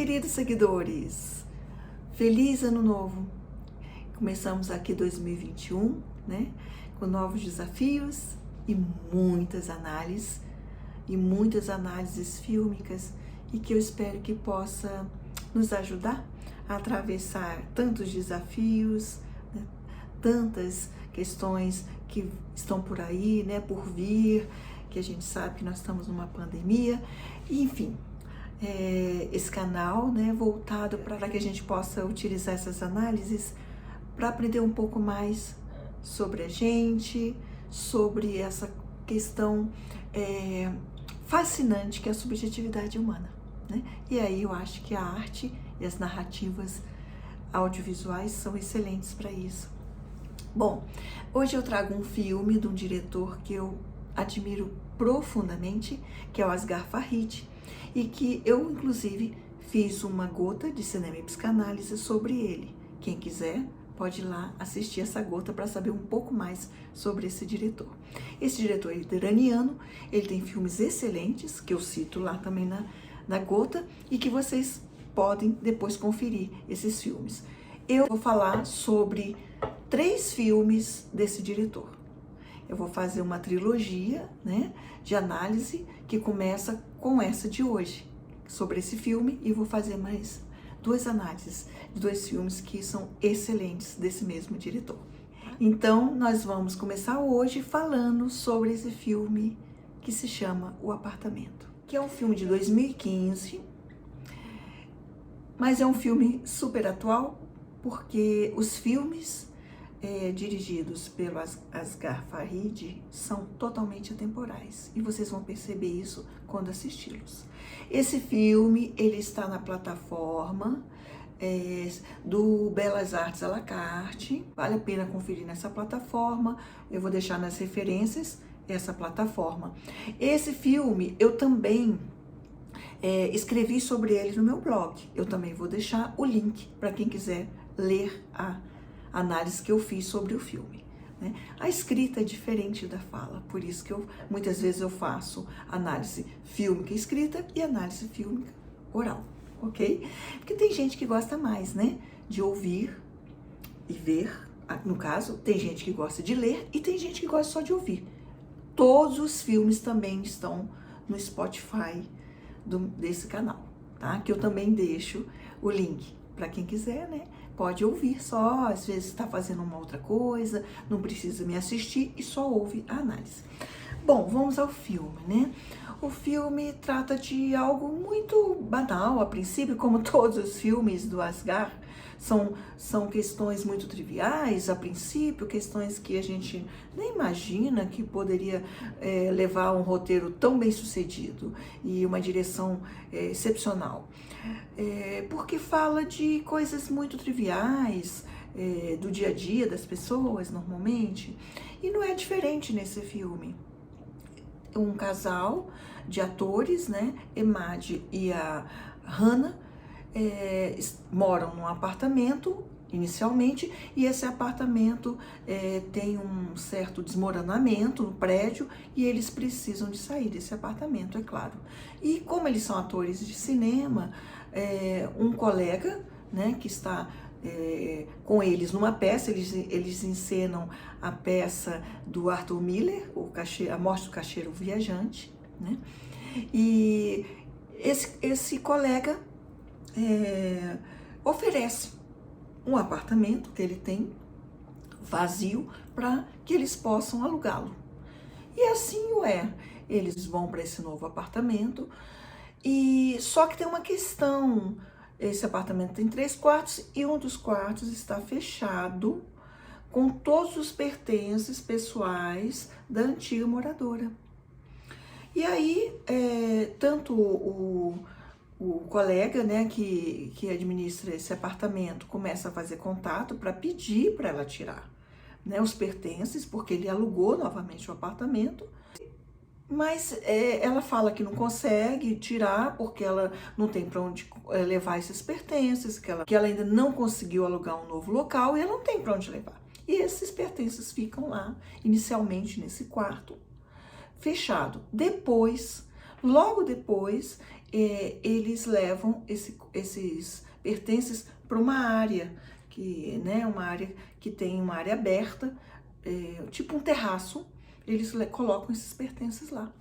queridos seguidores! Feliz Ano Novo! Começamos aqui 2021, né? Com novos desafios e muitas análises fílmicas e que eu espero que possa nos ajudar a atravessar tantos desafios, né? Tantas questões que estão por aí, né? Por vir, que a gente sabe que nós estamos numa pandemia, e, enfim. Esse canal, né, voltado para que a gente possa utilizar essas análises para aprender um pouco mais sobre a gente, sobre essa questão fascinante que é a subjetividade humana, né? E aí eu acho que a arte e as narrativas audiovisuais são excelentes para isso. Bom, hoje eu trago um filme de um diretor que eu admiro profundamente, que é o Asghar Farhadi, e que eu, inclusive, fiz uma gota de cinema e psicanálise sobre ele. Quem quiser pode ir lá assistir essa gota para saber um pouco mais sobre esse diretor. Esse diretor é iraniano, ele tem filmes excelentes, que eu cito lá também na gota, e que vocês podem depois conferir esses filmes. Eu vou falar sobre 3 filmes desse diretor. Eu vou fazer uma trilogia, né, de análise que começa com essa de hoje, sobre esse filme, e vou fazer mais 2 análises de 2 filmes que são excelentes desse mesmo diretor. Então, nós vamos começar hoje falando sobre esse filme que se chama O Apartamento, que é um filme de 2015, mas é um filme super atual, porque os filmes dirigidos pelo Asghar Farhadi são totalmente atemporais, e vocês vão perceber isso quando assisti-los. Esse filme, ele está na plataforma do Belas Artes à la carte, vale a pena conferir nessa plataforma, eu vou deixar nas referências essa plataforma. Esse filme, eu também escrevi sobre ele no meu blog, eu também vou deixar o link para quem quiser ler a análise que eu fiz sobre o filme, né? A escrita é diferente da fala, por isso que muitas vezes eu faço análise fílmica escrita e análise fílmica oral, ok? Porque tem gente que gosta mais, né, de ouvir e ver. No caso, tem gente que gosta de ler e tem gente que gosta só de ouvir. Todos os filmes também estão no Spotify desse canal, tá? Que eu também deixo o link para quem quiser, né? Pode ouvir só, às vezes está fazendo uma outra coisa, não precisa me assistir e só ouve a análise. Bom, vamos ao filme, né? O filme trata de algo muito banal a princípio, como todos os filmes do Asghar. São questões muito triviais a princípio, questões que a gente nem imagina que poderia levar a um roteiro tão bem sucedido e uma direção excepcional. Porque fala de coisas muito triviais, do dia a dia das pessoas normalmente, e não é diferente nesse filme. Um casal de atores, né, Emad e a Hannah, moram num apartamento inicialmente, e esse apartamento tem um certo desmoronamento no prédio e eles precisam de sair desse apartamento, é claro. E como eles são atores de cinema, um colega, né, que está com eles numa peça, eles encenam a peça do Arthur Miller, A Morte do Caixeiro Viajante, né? E esse colega oferece um apartamento que ele tem vazio para que eles possam alugá-lo. E assim eles vão para esse novo apartamento, e só que tem uma questão: esse apartamento tem 3 quartos e um dos quartos está fechado com todos os pertences pessoais da antiga moradora. E aí, tanto o colega, né, que administra esse apartamento começa a fazer contato para pedir para ela tirar, né, os pertences, porque ele alugou novamente o apartamento, mas ela fala que não consegue tirar porque ela não tem para onde levar esses pertences, que ela ainda não conseguiu alugar um novo local e ela não tem para onde levar. E esses pertences ficam lá, inicialmente nesse quarto, fechado. Logo depois, eles levam esses pertences para uma área, uma área que tem uma área aberta, tipo um terraço, eles colocam esses pertences lá,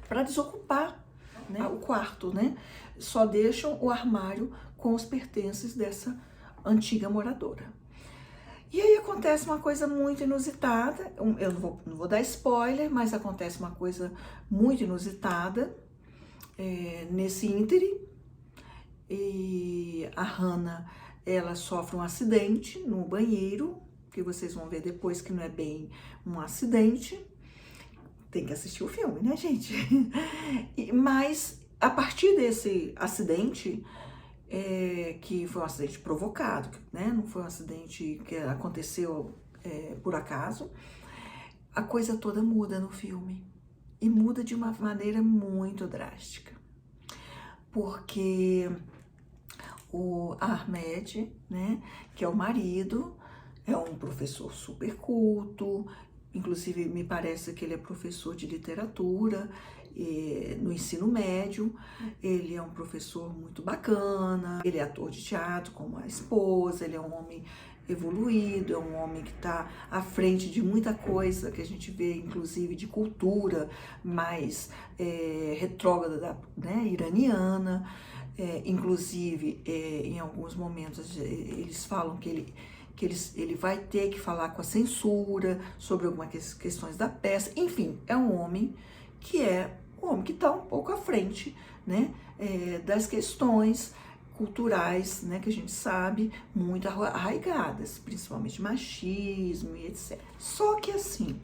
para desocupar, né, o quarto, né? Só deixam o armário com os pertences dessa antiga moradora. E aí acontece uma coisa muito inusitada, eu não vou dar spoiler, mas acontece uma coisa muito inusitada nesse ínterim, e a Hannah, ela sofre um acidente no banheiro, que vocês vão ver depois que não é bem um acidente. Tem que assistir o filme, né, gente? Mas a partir desse acidente, que foi um acidente provocado, né? Não foi um acidente que aconteceu por acaso, a coisa toda muda no filme. E muda de uma maneira muito drástica. Porque o Ahmed, né, que é o marido, é um professor super culto, inclusive me parece que ele é professor de literatura no ensino médio. Ele é um professor muito bacana, ele é ator de teatro como a esposa, ele é um homem evoluído, é um homem que está à frente de muita coisa que a gente vê, inclusive de cultura mais retrógrada, né, iraniana. Inclusive, em alguns momentos eles falam que ele vai ter que falar com a censura sobre algumas questões da peça. Enfim, é um homem que está um pouco à frente, né, das questões culturais, né, que a gente sabe, muito arraigadas, principalmente machismo e etc. Só que assim,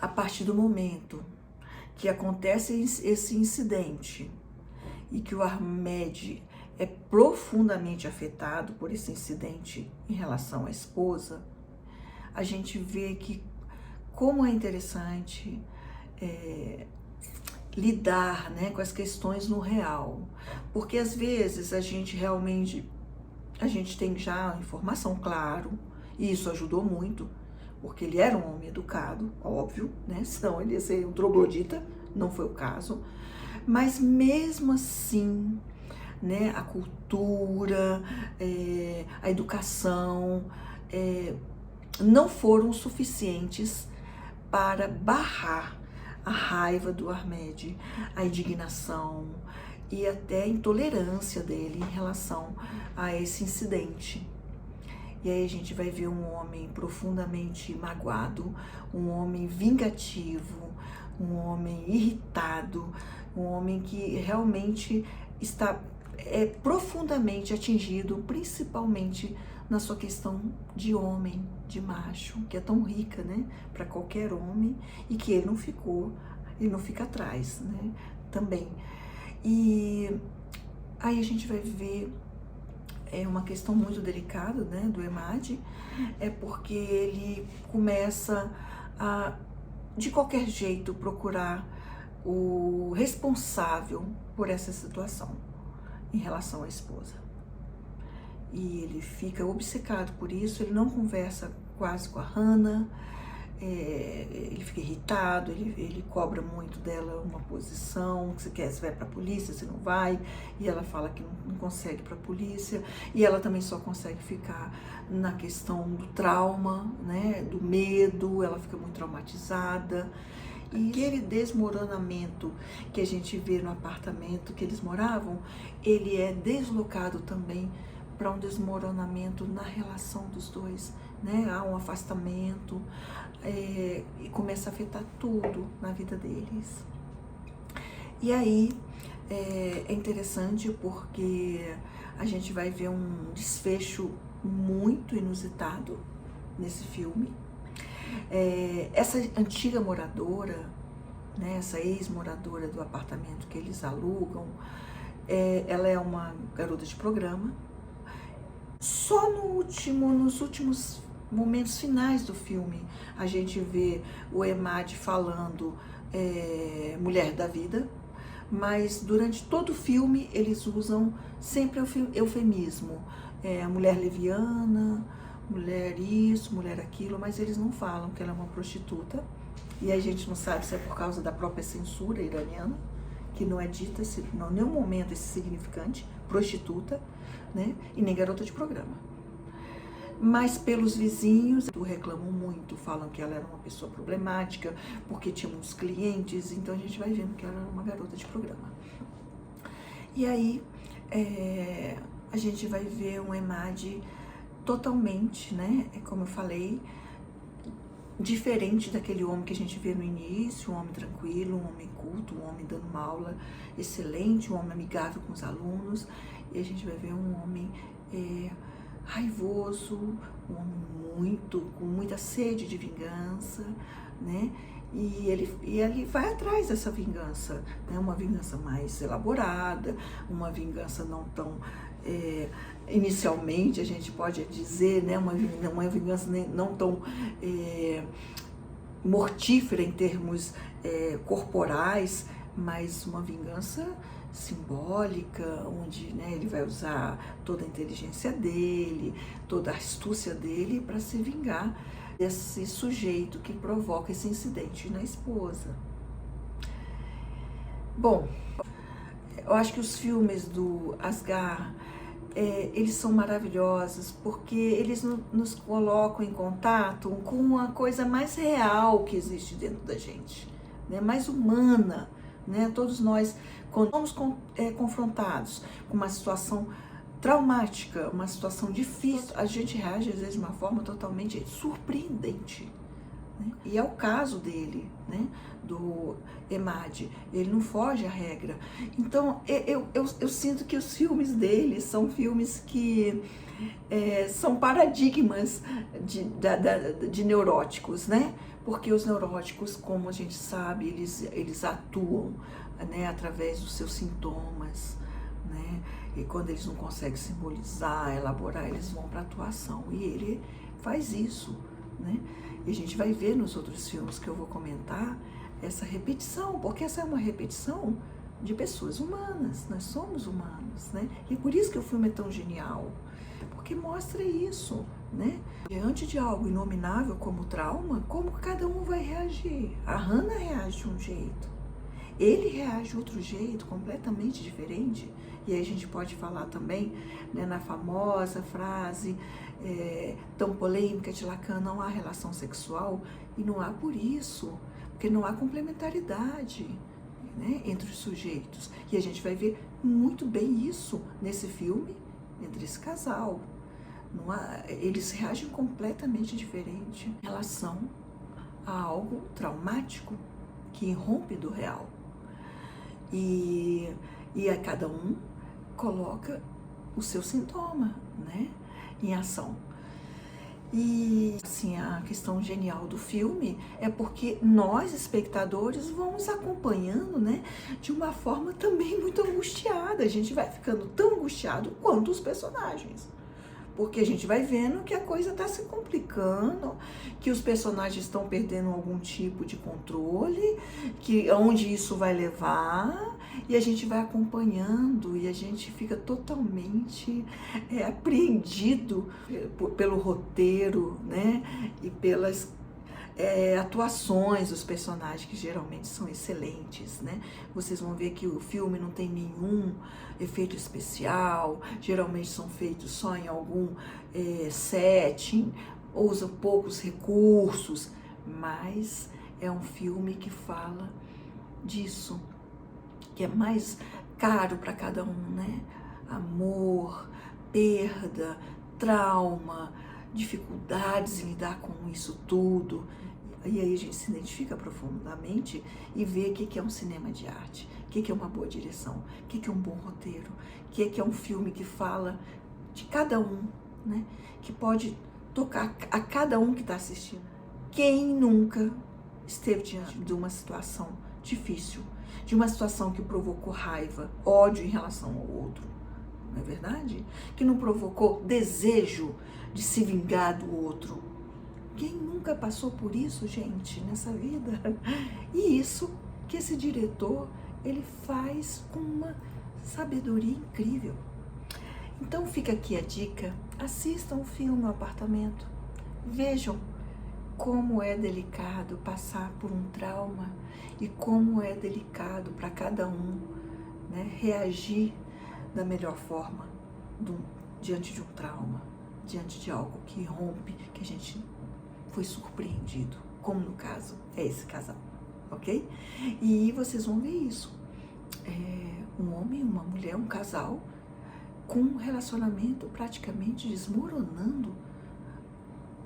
a partir do momento que acontece esse incidente e que o Ahmed é profundamente afetado por esse incidente em relação à esposa, a gente vê que como é interessante lidar, né, com as questões no real, porque às vezes a gente tem já a informação, claro, e isso ajudou muito, porque ele era um homem educado, óbvio, né, senão ele ia ser um troglodita, não foi o caso, mas mesmo assim, né, a cultura, a educação não foram suficientes para barrar a raiva do Ahmed, a indignação e até a intolerância dele em relação a esse incidente. E aí a gente vai ver um homem profundamente magoado, um homem vingativo, um homem irritado, um homem que realmente está profundamente atingido, principalmente na sua questão de homem, de macho, que é tão rica, né, para qualquer homem, e que ele não fica atrás, né, também. E aí a gente vai ver uma questão muito delicada, né, do Ahmed, porque ele começa a, de qualquer jeito, procurar o responsável por essa situação em relação à esposa. E ele fica obcecado por isso, ele não conversa quase com a Hannah, ele fica irritado, ele cobra muito dela uma posição, que você vai para a polícia, você não vai, e ela fala que não consegue para a polícia, e ela também só consegue ficar na questão do trauma, né, do medo, ela fica muito traumatizada. E aquele desmoronamento que a gente vê no apartamento que eles moravam, ele é deslocado também para um desmoronamento na relação dos dois, né? Há um afastamento e começa a afetar tudo na vida deles. E aí é interessante porque a gente vai ver um desfecho muito inusitado nesse filme. Essa antiga moradora, né, essa ex-moradora do apartamento que eles alugam, ela é uma garota de programa. Só nos últimos momentos finais do filme, a gente vê o Ahmed falando mulher da vida, mas durante todo o filme eles usam sempre eufemismo, a mulher leviana, mulher isso, mulher aquilo, mas eles não falam que ela é uma prostituta, e a gente não sabe se é por causa da própria censura iraniana, que não é dita em nenhum momento esse significante, prostituta, né? E nem garota de programa. Mas pelos vizinhos reclamam muito, falam que ela era uma pessoa problemática, porque tinha muitos clientes, então a gente vai vendo que ela era uma garota de programa. E aí a gente vai ver um Emad totalmente, né, como eu falei, diferente daquele homem que a gente vê no início, um homem tranquilo, um homem culto, um homem dando uma aula excelente, um homem amigável com os alunos, e a gente vai ver um homem raivoso, um homem com muita sede de vingança, né? E ele vai atrás dessa vingança, né? Uma vingança mais elaborada, uma vingança não tão inicialmente a gente pode dizer, né? Uma vingança não tão mortífera em termos corporais, mas uma vingança simbólica, onde, né, ele vai usar toda a inteligência dele, toda a astúcia dele para se vingar desse sujeito que provoca esse incidente na esposa. Bom, eu acho que os filmes do Asghar, eles são maravilhosos porque eles nos colocam em contato com uma coisa mais real que existe dentro da gente, né, mais humana, né? Todos nós, quando somos confrontados com uma situação traumática, uma situação difícil, a gente reage às vezes de uma forma totalmente surpreendente, né? E é o caso dele, né? Do Emad, ele não foge à regra. Então eu sinto que os filmes dele são filmes que são paradigmas de neuróticos, né? Porque os neuróticos, como a gente sabe, eles atuam, né, através dos seus sintomas, né? E quando eles não conseguem simbolizar, elaborar, eles vão para a atuação. E ele faz isso, né? E a gente vai ver nos outros filmes que eu vou comentar essa repetição, porque essa é uma repetição de pessoas humanas, nós somos humanos, né? E por isso que o filme é tão genial, porque mostra isso, né? Diante de algo inominável como trauma, como cada um vai reagir? A Hannah reage de um jeito, ele reage de outro jeito, completamente diferente. E aí a gente pode falar também, né, na famosa frase tão polêmica de Lacan, não há relação sexual, e não há por isso, porque não há complementaridade, né, entre os sujeitos. E a gente vai ver muito bem isso nesse filme, entre esse casal. Não há, eles reagem completamente diferente em relação a algo traumático que irrompe do real. E a cada um coloca o seu sintoma, né, em ação. E assim, a questão genial do filme é porque nós, espectadores, vamos acompanhando, né, de uma forma também muito angustiada. A gente vai ficando tão angustiado quanto os personagens, porque a gente vai vendo que a coisa está se complicando, que os personagens estão perdendo algum tipo de controle, que onde isso vai levar, e a gente vai acompanhando e a gente fica totalmente apreendido pelo roteiro, né, e pelas atuações dos personagens, que geralmente são excelentes, né? Vocês vão ver que o filme não tem nenhum efeito especial, geralmente são feitos só em algum setting, usam poucos recursos, mas é um filme que fala disso, que é mais caro para cada um, né? Amor, perda, trauma, dificuldades em lidar com isso tudo. E aí a gente se identifica profundamente e vê o que é um cinema de arte, o que é uma boa direção, o que é um bom roteiro, o que é um filme que fala de cada um, né? Que pode tocar a cada um que está assistindo. Quem nunca esteve diante de uma situação difícil, de uma situação que provocou raiva, ódio em relação ao outro, não é verdade? Que não provocou desejo de se vingar do outro. Quem nunca passou por isso, gente, nessa vida? E isso que esse diretor, ele faz com uma sabedoria incrível. Então fica aqui a dica, assistam o filme O Apartamento, vejam como é delicado passar por um trauma e como é delicado para cada um, né, reagir da melhor forma diante de um trauma, diante de algo que rompe, que a gente foi surpreendido, como no caso é esse casal, ok? E vocês vão ver isso, um homem, uma mulher, um casal com um relacionamento praticamente desmoronando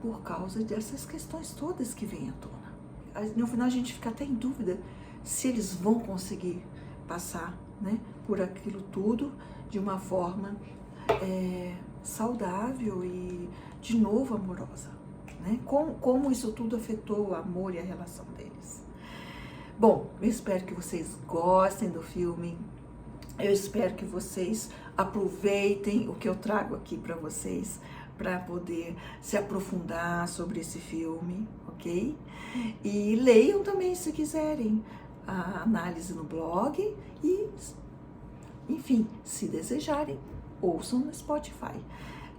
por causa dessas questões todas que vêm à tona. No final a gente fica até em dúvida se eles vão conseguir passar, né, por aquilo tudo de uma forma saudável e de novo amorosa, né? Como isso tudo afetou o amor e a relação deles. Bom, eu espero que vocês gostem do filme. Eu espero que vocês aproveitem o que eu trago aqui para vocês, para poder se aprofundar sobre esse filme, ok? E leiam também, se quiserem, a análise no blog e, enfim, se desejarem, ouçam no Spotify.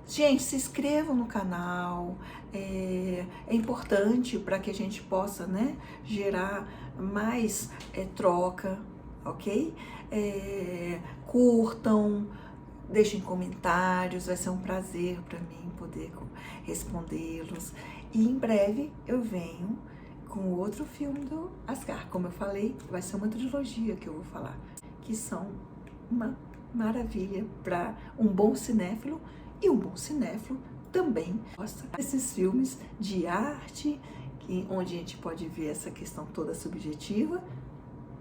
Gente, se inscrevam no canal, é importante para que a gente possa, né, gerar mais troca, ok? Curtam, deixem comentários, vai ser um prazer para mim poder respondê-los. E em breve eu venho com outro filme do Asghar. Como eu falei, vai ser uma trilogia que eu vou falar, que são uma maravilha para um bom cinéfilo, e um bom cinéfilo também gosta desses filmes de arte, onde a gente pode ver essa questão toda subjetiva.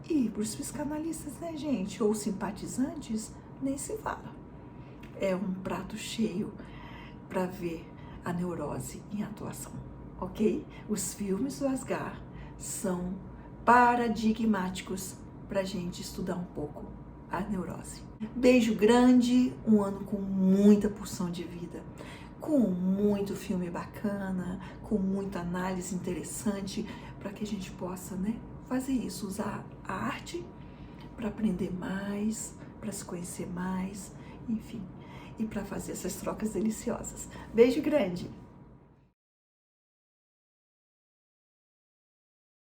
E para os psicanalistas, né, gente, ou simpatizantes, nem se fala. É um prato cheio para ver a neurose em atuação, ok? Os filmes do Asghar são paradigmáticos para a gente estudar um pouco a neurose. Beijo grande, um ano com muita porção de vida, com muito filme bacana, com muita análise interessante, para que a gente possa, né, fazer isso, usar a arte para aprender mais, para se conhecer mais, enfim, e para fazer essas trocas deliciosas. Beijo grande!